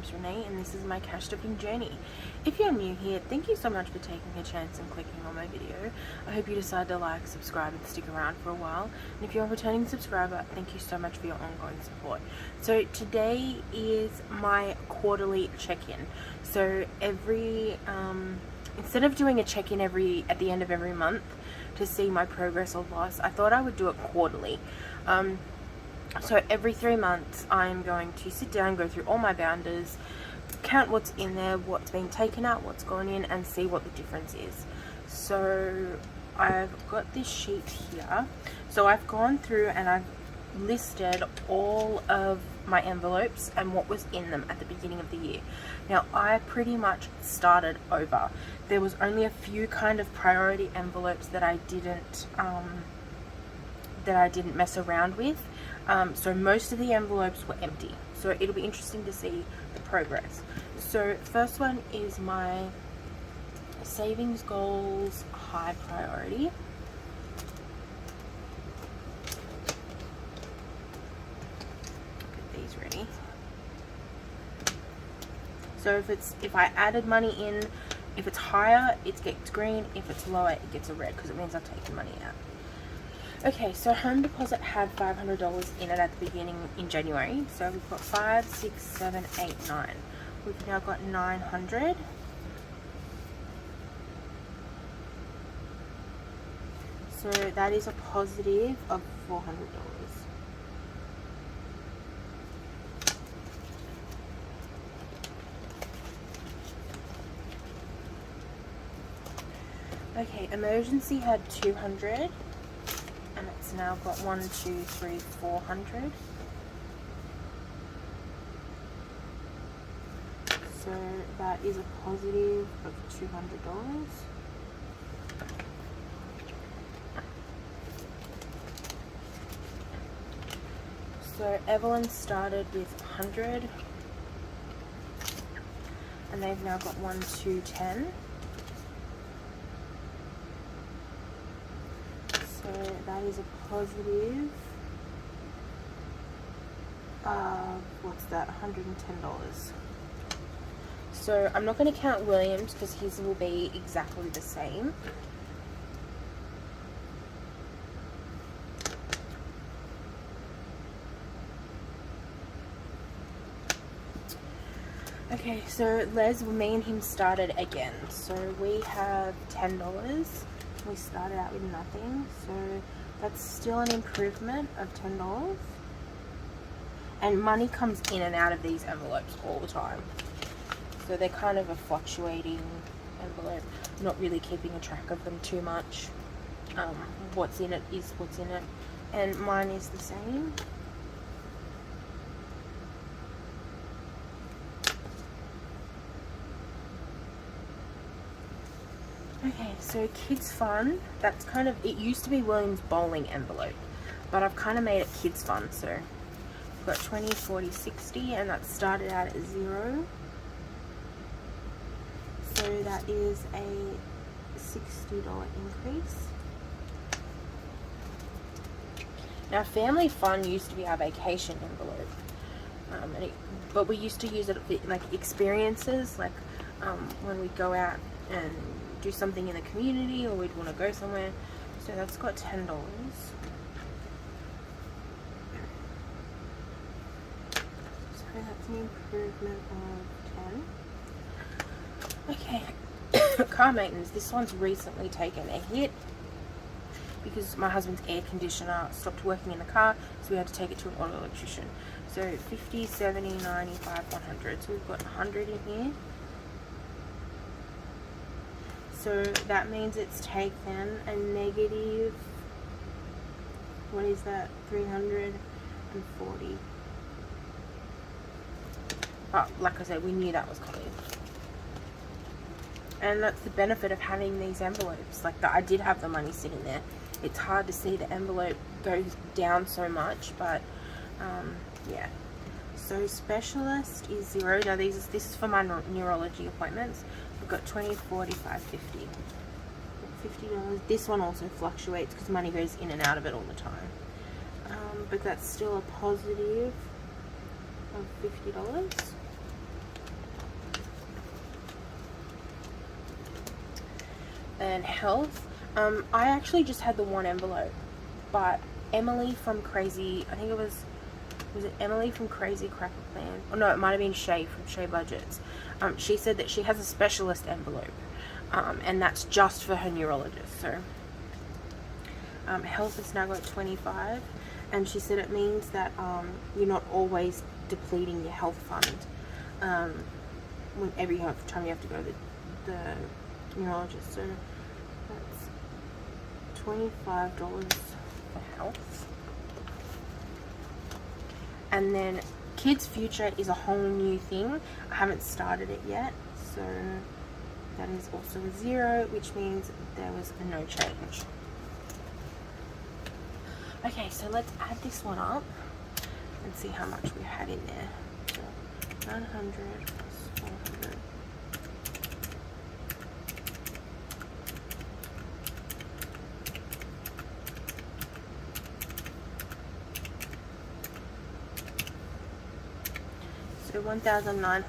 name's Renee and this is my cash stuffing journey. If you're new here, thank you so much for taking a chance and clicking on my video. I hope you decide to like, subscribe and stick around for a while. And if you're a returning subscriber, thank you so much for your ongoing support. So today is my quarterly check-in. So every, instead of doing a check-in at the end of every month to see my progress or loss, I thought I would do it quarterly. So every 3 months I'm going to sit down, go through all my bounders, count what's in there, what's been taken out, what's gone in, and see what the difference is. So I've got this sheet here. So I've gone through and I've listed all of my envelopes and what was in them at the beginning of the year. Now I pretty much started over. There was only a few kind of priority envelopes that I didn't mess around with. So most of the envelopes were empty. So it'll be interesting to see the progress. So first one is my savings goals high priority. Get these ready. So if I added money in, if it's higher, it gets green. If it's lower, it gets a red because it means I've taken money out. Okay, so home deposit had $500 in it at the beginning in January. So we've got 5, 6, 7, 8, 9. We've now got 900. So that is a positive of $400. Okay, emergency had 200. And it's now got 1, 2, 3, 400. So that is a positive of $200. So Evelyn started with 100, and they've now got 1, 2, 10. So that is a positive of, what's that, $110. So I'm not going to count Williams because his will be exactly the same. Okay, so Les, me and him started again. So we have $10. We started out with nothing, so that's still an improvement of $10. And money comes in and out of these envelopes all the time. So they're kind of a fluctuating envelope, not really keeping a track of them too much. What's in it is what's in it. And mine is the same. Okay, so kids fun, that's kind of, it used to be William's bowling envelope, but I've kind of made it kids fun. So we've got 20, 40, 60, and that started out at 0. So that is a $60 increase. Now family fun used to be our vacation envelope, but we used to use it for like experiences, like when we go out and do something in the community or we'd want to go somewhere. So that's got $10. So that's an improvement of 10. Okay, car maintenance. This one's recently taken a hit because my husband's air conditioner stopped working in the car, so we had to take it to an auto electrician. So 50, 70, 95, 100. So we've got 100 in here. So that means it's taken a negative, what is that, 340. But like I said, we knew that was coming. And that's the benefit of having these envelopes. Like I did have the money sitting there. It's hard to see the envelope go down so much, but yeah. So specialist is 0. Now this is for my neurology appointments. We've got 20, 45, 50. $50. This one also fluctuates because money goes in and out of it all the time. But that's still a positive of $50. then health. I actually just had the one envelope, but Emily from Crazy, I think it was it Emily from Crazy Cracker Plan? Oh no, it might have been Shay from Shay Budgets. She said that she has a specialist envelope, and that's just for her neurologist. So health is now got 25, and she said it means that you're not always depleting your health fund when every time you have to go to the neurologist. So that's $25 for health. And then Kids Future is a whole new thing. I haven't started it yet, so that is also a 0, which means there was no change. Okay, so let's add this one up and see how much we had in there. So 900 plus 400. So $1,985.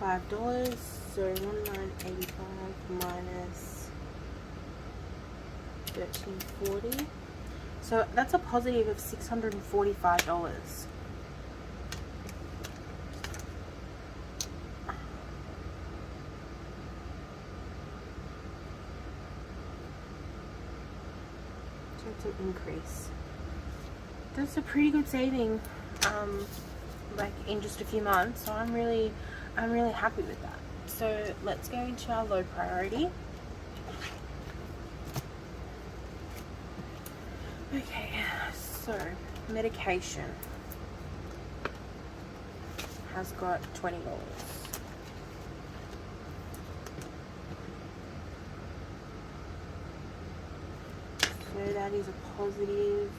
$5, so 1,985 minus 1,340. So that's a positive of $645. So it's an increase. That's a pretty good saving, like in just a few months. So I'm really happy with that. So let's go into our low priority. Okay, so medication has got $20. So that is a positive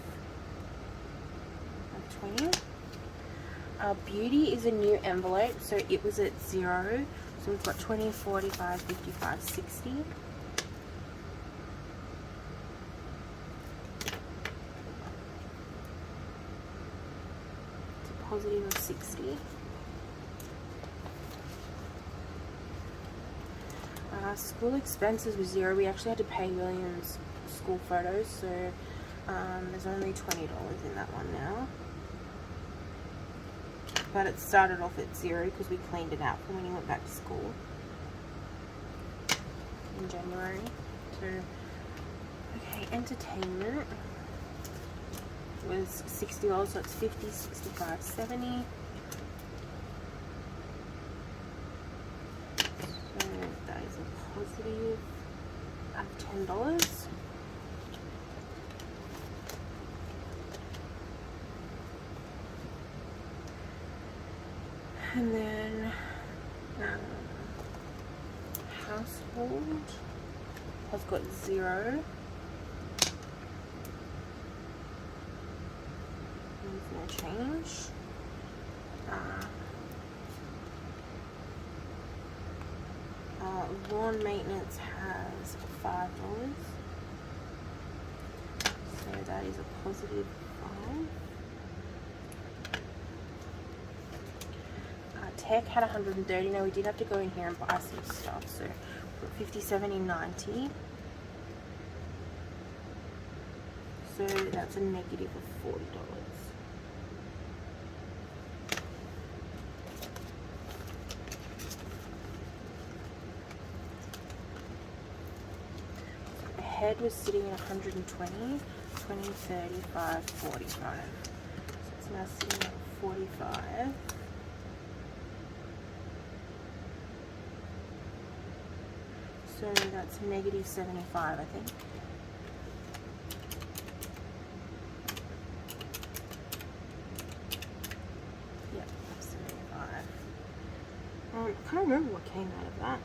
of 20. Beauty is a new envelope, so it was at 0. So we've got 20, 45, 55, 60. It's a positive of 60. School expenses was 0. We actually had to pay William's school photos, so there's only $20 in that one now. But it started off at 0 because we cleaned it out for when he went back to school in January. So, okay, entertainment was $60, so it's 50, 65, 70. So that is a positive of $10. And then household has got 0. There's no change. Lawn maintenance has $5. So that is a positive 5. Tech had 130. Now we did have to go in here and buy some stuff, so 50, 70, 90. So that's a negative of $40. So the head was sitting at 120, 20, 35, 45. So it's now sitting at 45. So that's negative 75, I think. Yep, 75. I can't remember what came out of that.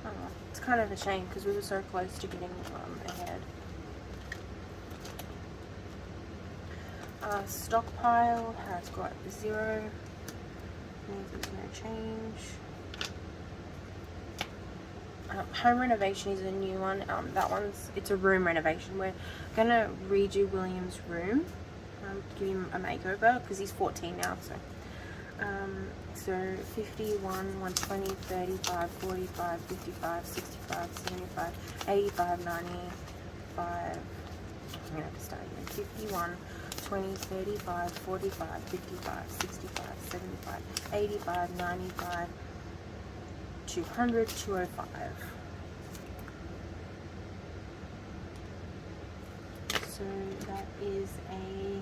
Oh, it's kind of a shame because we were so close to getting ahead. Stockpile has got 0. Means there's no change. Home renovation is a new one. That one's, it's a room renovation. We're gonna redo William's room, give him a makeover because he's 14 now. So 51, 120, 35, 45, 55, 65, 75, 85, 95. I'm gonna have to start again. 51, 20, 35, 45, 55, 65, 75, 85, 95, 200, 205. So that is a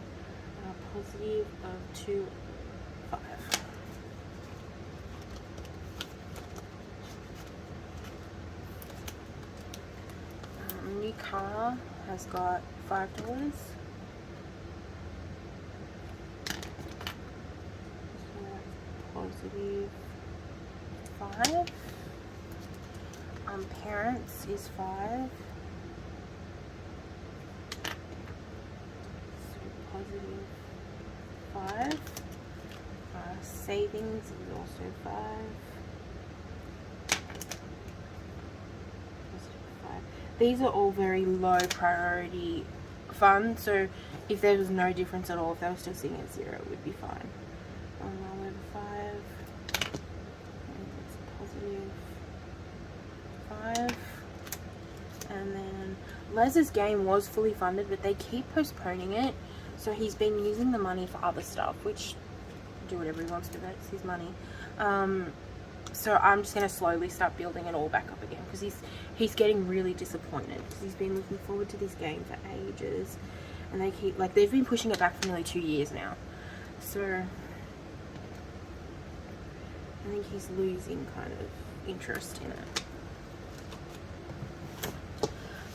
positive of 205. New car has got $5. So positive 5. Parents is 5. So positive 5. Savings is also 5. These are all very low priority funds, so if there was no difference at all, if they were still sitting at 0, it would be fine. Roll over 5, and it's positive 5. And then Les's game was fully funded, but they keep postponing it, so he's been using the money for other stuff, which, do whatever he wants with it, it's his money. So I'm just going to slowly start building it all back up again, because he's getting really disappointed, because he's been looking forward to this game for ages, and they keep, like, they've been pushing it back for nearly 2 years now. So I think he's losing kind of interest in it.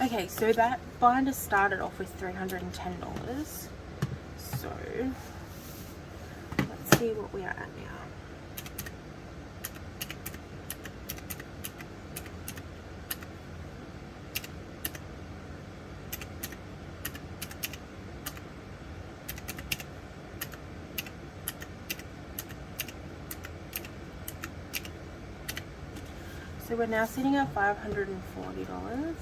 Okay, so that binder started off with $310. So let's see what we are at now. So we're now sitting at $540.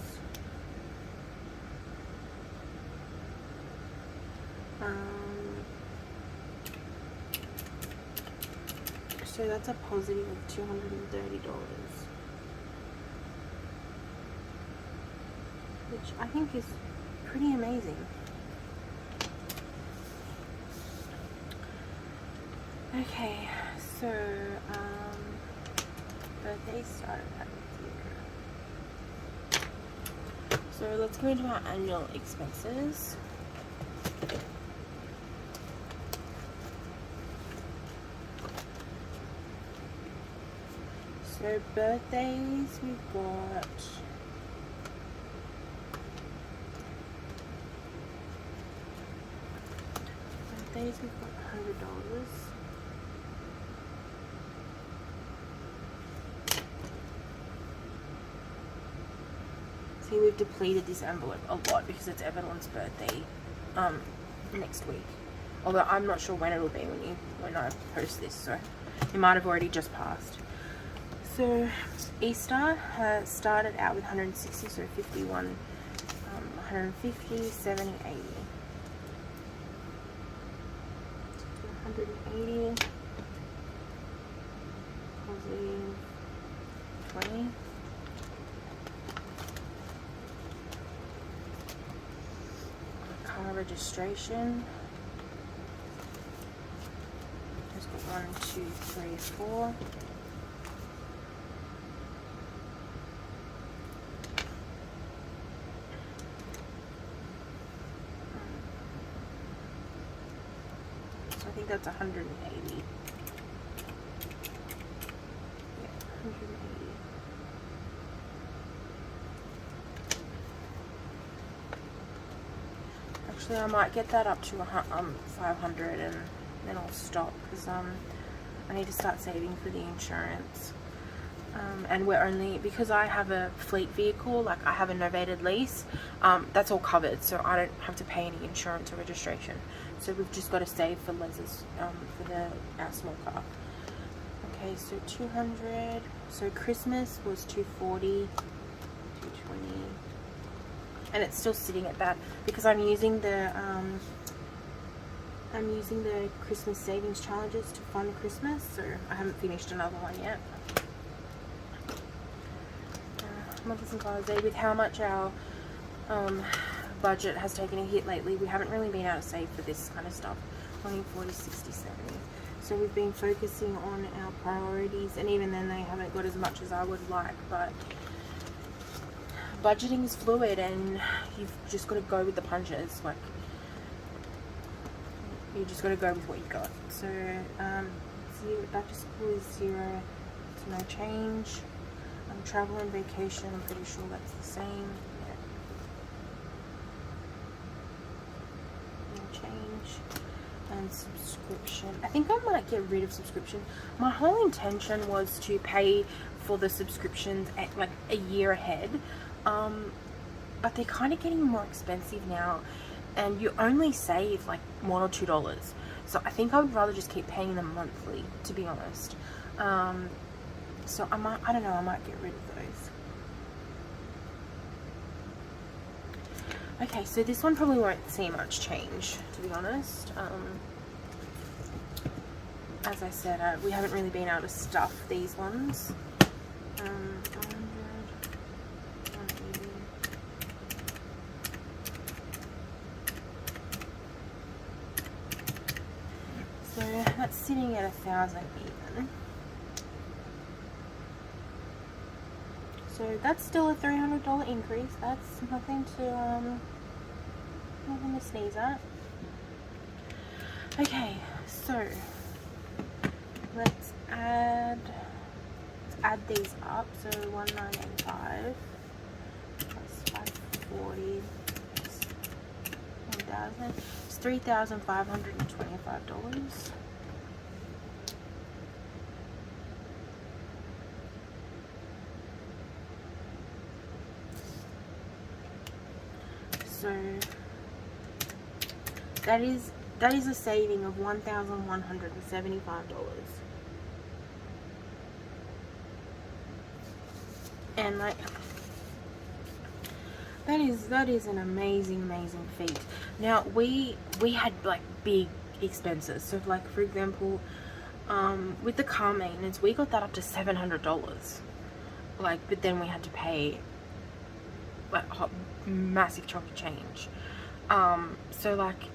So that's a positive of $230, which I think is pretty amazing. Okay, so birthday started at 0. So let's go into our annual expenses. So birthdays, we've got $100. See, we've depleted this envelope a lot because it's Evelyn's birthday next week. Although I'm not sure when it'll be when I post this, so it might have already just passed. So Easter started out with 160, so 51, 150, 70, 80. 180, positive 20. Car registration. Just got 1, 2, 3, 4. I think that's 180. Yeah, 180. Actually, I might get that up to 500 and then I'll stop because I need to start saving for the insurance. And we're only, because I have a fleet vehicle, like I have a novated lease, that's all covered, so I don't have to pay any insurance or registration. So we've just got to save for Les's, for our small car. Okay, so 200. So Christmas was 240, 220, and it's still sitting at that because I'm using the Christmas savings challenges to fund Christmas, so I haven't finished another one yet. Mothers and Father's Day, with how much our budget has taken a hit lately, we haven't really been able to save for this kind of stuff. 20, 40, 60, 70. So we've been focusing on our priorities, and even then they haven't got as much as I would like, but budgeting is fluid and you've just got to go with the punches. Like, you just got to go with what you got. So back to school is 0 to no change. Travel and vacation, I'm pretty sure that's the same. Yeah. No change. And subscription, I think I might get rid of subscription. My whole intention was to pay for the subscriptions at like a year ahead, but they're kind of getting more expensive now, and you only save like $1 or $2. So I think I would rather just keep paying them monthly, to be honest. So I don't know, I might get rid of those. Okay, so this one probably won't see much change, to be honest. As I said, we haven't really been able to stuff these ones. 100, 180. So that's sitting at 1,000 even. So that's still a $300 increase. That's nothing to sneeze at. Okay, so let's add these up. So 1,985 plus 540 plus 1,000. It's $3,525. So that is a saving of $1,175. And like that is an amazing feat. Now we had like big expenses. So like, for example, with the car maintenance, we got that up to $700. Like, but then we had to pay like massive chunk of change. So like,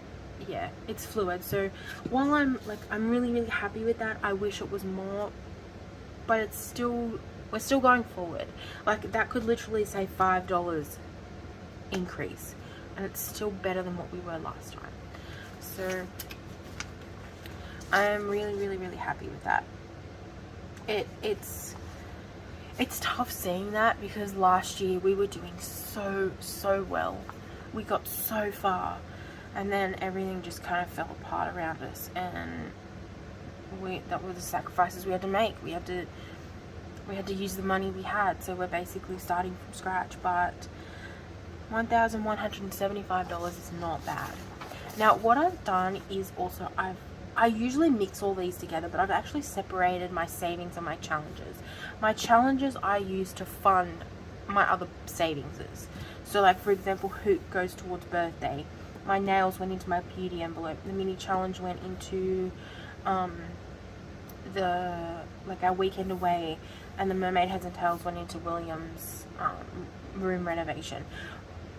yeah, it's fluid. So while I'm really happy with that, I wish it was more, but it's still, we're still going forward. Like, that could literally say $5 increase, and it's still better than what we were last time. So I am really happy with that. It's tough seeing that, because last year we were doing so well. We got so far, and then everything just kind of fell apart around us, and that were the sacrifices we had to make. We had to use the money we had, so we're basically starting from scratch. But $1,175 is not bad. Now what I've done is also I usually mix all these together, but I've actually separated my savings and my challenges. My challenges I use to fund my other savings. So like, for example, hoop goes towards birthday. My nails went into my beauty envelope. The mini challenge went into our weekend away, and the mermaid heads and tails went into William's room renovation.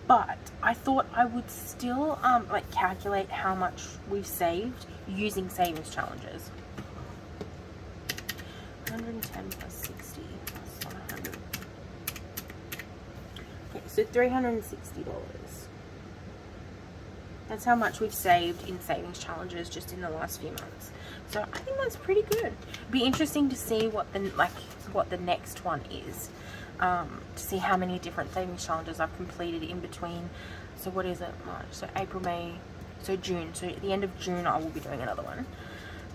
But I thought I would still like calculate how much we've saved using savings challenges. 110 plus 60 plus 100. Okay, so $360. That's how much we've saved in savings challenges just in the last few months. So I think that's pretty good. Be interesting to see what the next one is. To see how many different savings challenges I've completed in between. So what is it? March, so April, May, so June. So at the end of June I will be doing another one.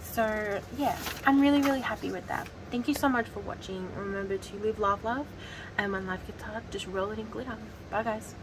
So yeah, I'm really happy with that. Thank you so much for watching. Remember to live, laugh, love, and when life gets hard, just roll it in glitter. Bye guys.